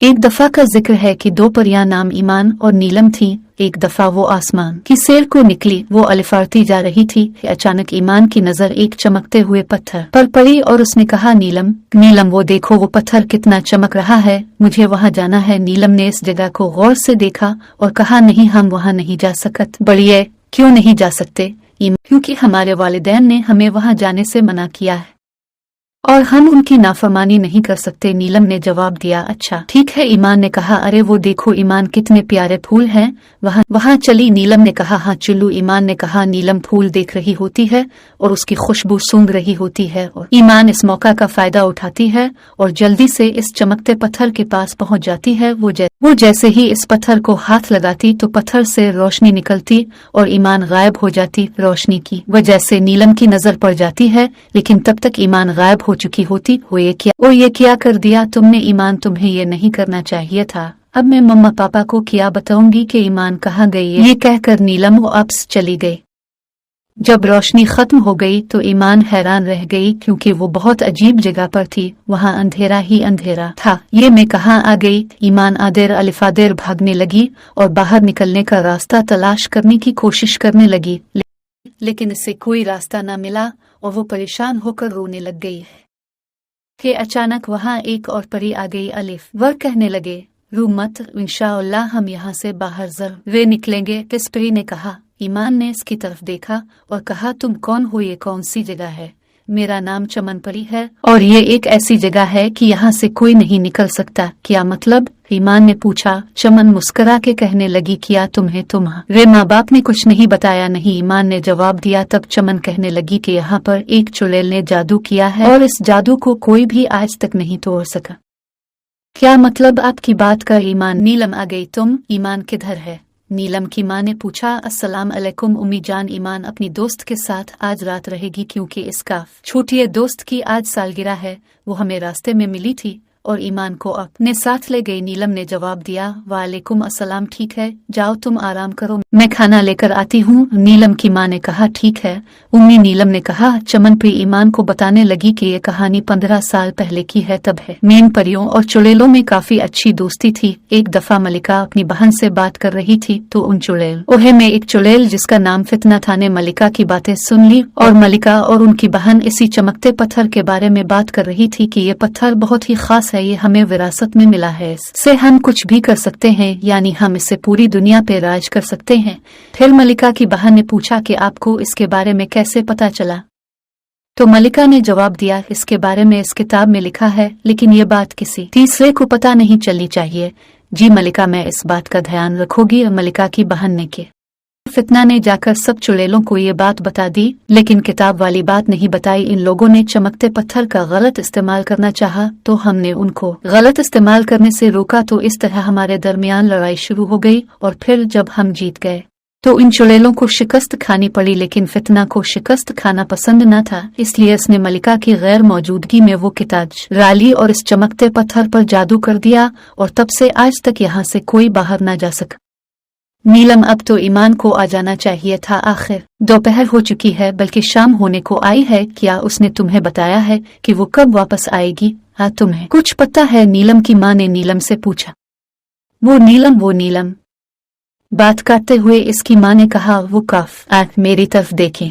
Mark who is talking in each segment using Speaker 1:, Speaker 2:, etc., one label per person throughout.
Speaker 1: एक दफा का जिक्र है कि दो परियां नाम ईमान और नीलम थीं। एक दफा वो आसमान की सैर को निकली। वो अलिफारती जा रही थी कि अचानक ईमान की नजर एक चमकते हुए पत्थर पर पड़ी और उसने कहा, नीलम नीलम, वो देखो, वो पत्थर कितना चमक रहा है, मुझे वहाँ जाना है। नीलम ने इस जगह को गौर से देखा और कहा, नहीं, हम वहाँ नहीं जा सकते। बढ़िया, क्यों नहीं जा सकते? क्योंकि हमारे वालिदैन ने हमें वहाँ जाने से मना किया है और हम उनकी नाफरमानी नहीं कर सकते। नीलम ने जवाब दिया, अच्छा ठीक है। ईमान ने कहा, अरे वो देखो ईमान, कितने प्यारे फूल हैं, वहाँ चली। नीलम ने कहा, हाँ चुल्लू। ईमान ने कहा, नीलम फूल देख रही होती है और उसकी खुशबू सूंघ रही होती है और ईमान इस मौका का फायदा उठाती है और जल्दी से इस चमकते पत्थर के पास पहुंच जाती है। वो जैसे ही इस पत्थर को हाथ लगाती तो पत्थर से रोशनी निकलती और ईमान गायब हो जाती। रोशनी की वजह से नीलम की नजर पड़ जाती है, लेकिन तब तक ईमान गायब हो चुकी होती। वो ये क्या कर दिया तुमने ईमान? तुम्हें ये नहीं करना चाहिए था। अब मैं मम्मा पापा को क्या बताऊंगी कि ईमान कहाँ गई है? ये कहकर नीलम वापस चली गई। जब रोशनी खत्म हो गई तो ईमान हैरान रह गई, क्योंकि वो बहुत अजीब जगह पर थी। वहाँ अंधेरा ही अंधेरा था। ये मैं कहाँ आ गई? ईमान आदेर अलिफादेर भागने लगी और बाहर निकलने का रास्ता तलाश करने की कोशिश करने लगी, लेकिन इससे कोई रास्ता न मिला और वो परेशान होकर रोने लग गई कि अचानक वहाँ एक और परी आ गई। अलिफ वर कहने लगे, रू मत, इंशाअल्लाह हम यहाँ से बाहर जरूर निकलेंगे। इस परी ने कहा। ईमान ने इसकी तरफ देखा और कहा, तुम कौन हो? ये कौन सी जगह है? मेरा नाम चमन परी है और ये एक ऐसी जगह है कि यहाँ से कोई नहीं निकल सकता। क्या मतलब? ईमान ने पूछा। चमन मुस्कुरा के कहने लगी, क्या तुम्हारे माँ बाप ने कुछ नहीं बताया? नहीं, ईमान ने जवाब दिया। तब चमन कहने लगी कि यहाँ पर एक चुड़ैल ने जादू किया है और इस जादू को कोई भी आज तक नहीं तोड़ सका। क्या मतलब आपकी बात का? ईमान, नीलम आ गई। ईमान किधर है? नीलम की माँ ने पूछा। अस्सलाम अलैकुम उम्मी जान, ईमान अपनी दोस्त के साथ आज रात रहेगी, क्योंकि इसका छोटी दोस्त की आज सालगिरह है। वो हमें रास्ते में मिली थी और ईमान को अपने साथ ले गई। नीलम ने जवाब दिया, वालेकुम अस्सलाम, ठीक है, जाओ तुम आराम करो, मैं खाना लेकर आती हूँ। नीलम की माँ ने कहा, ठीक है उम्मी। नीलम ने कहा। चमन परी ईमान को बताने लगी कि ये कहानी 15 साल पहले की है। तब है मेन परियों और चुड़ैलों में काफी अच्छी दोस्ती थी। एक दफा मलिका अपनी बहन से बात कर रही थी तो उन चुड़ैल में एक चुड़ैल जिसका नाम फितना था ने मलिका की बातें सुन ली और मलिका और उनकी बहन इसी चमकते पत्थर के बारे में बात कर रही थी कि ये पत्थर बहुत ही खास है, ये हमें विरासत में मिला है, इससे हम कुछ भी कर सकते हैं, यानी हम इससे पूरी दुनिया पे राज कर सकते हैं। फिर मलिका की बहन ने पूछा कि आपको इसके बारे में कैसे पता चला? तो मलिका ने जवाब दिया, इसके बारे में इस किताब में लिखा है, लेकिन ये बात किसी तीसरे को पता नहीं चलनी चाहिए। जी मलिका, मैं इस बात का ध्यान रखूंगी। मलिका की बहन ने के फितना ने जाकर सब चुड़ैलों को ये बात बता दी, लेकिन किताब वाली बात नहीं बताई। इन लोगों ने चमकते पत्थर का गलत इस्तेमाल करना चाहा तो हमने उनको गलत इस्तेमाल करने से रोका, तो इस तरह हमारे दरमियान लड़ाई शुरू हो गई और फिर जब हम जीत गए तो इन चुड़ैलों को शिकस्त खानी पड़ी। लेकिन फितना को शिकस्त खाना पसंद न था, इसलिए इसने मलिका की गैर मौजूदगी में वो किताब राली और इस चमकते पत्थर पर जादू कर दिया और तब से आज तक यहाँ से कोई बाहर न जा सका। नीलम, अब तो ईमान को आ जाना चाहिए था। आखिर दोपहर हो चुकी है, बल्कि शाम होने को आई है। क्या उसने तुम्हें बताया है कि वो कब वापस आएगी? हाँ, तुम्हें कुछ पता है? नीलम की माँ ने नीलम से पूछा। वो नीलम बात करते हुए इसकी माँ ने कहा, वो काफ आप मेरी तरफ देखें,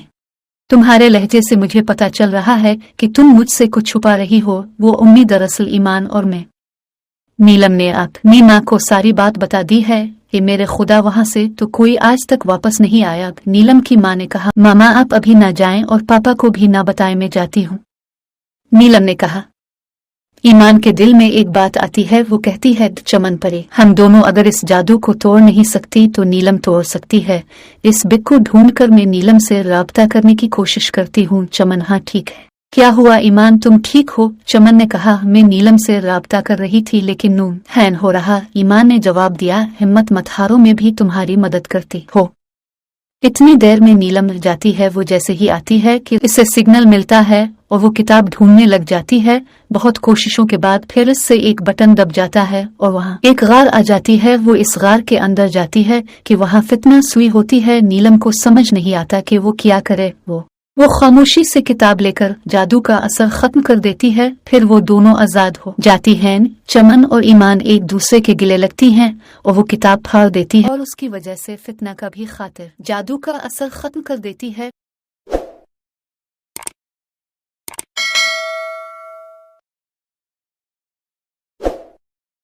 Speaker 1: तुम्हारे लहजे से मुझे पता चल रहा है कि तुम मुझसे कुछ छुपा रही हो। वो उम्मी दरअसल ईमान और मैं। नीलम ने अपनी माँ को सारी बात बता दी है कि मेरे खुदा वहाँ से तो कोई आज तक वापस नहीं आया। नीलम की माँ ने कहा, मामा आप अभी ना जाएं और पापा को भी ना बताएं, मैं जाती हूँ। नीलम ने कहा। ईमान के दिल में एक बात आती है, वो कहती है, चमन परी, हम दोनों अगर इस जादू को तोड़ नहीं सकती तो नीलम तोड़ सकती है। इस बिग को ढूंढकर मैं नीलम से राब्ता करने की कोशिश करती हूँ। चमन, हाँ ठीक है। क्या हुआ ईमान, तुम ठीक हो? चमन ने कहा, मैं नीलम से राब्ता कर रही थी, लेकिन नून हैन हो रहा। ईमान ने जवाब दिया, हिम्मत मत हारो, मैं भी तुम्हारी मदद करती हो। इतनी देर में नीलम जाती है। वो जैसे ही आती है कि इससे सिग्नल मिलता है और वो किताब ढूंढने लग जाती है। बहुत कोशिशों के बाद फिर इससे एक बटन दब जाता है और वहाँ एक गार आ जाती है। वो इस गार के अंदर जाती है कि वहाँ फितना सुई होती है। नीलम को समझ नहीं आता कि वो क्या करे। वो वो खामोशी से किताब लेकर जादू का असर खत्म कर देती है। फिर वो दोनों आजाद हो जाती हैं। चमन और ईमान एक दूसरे के गिले लगती हैं और वो किताब फाड़ देती है और उसकी वजह से फितना का भी खातिर जादू का असर खत्म कर देती है।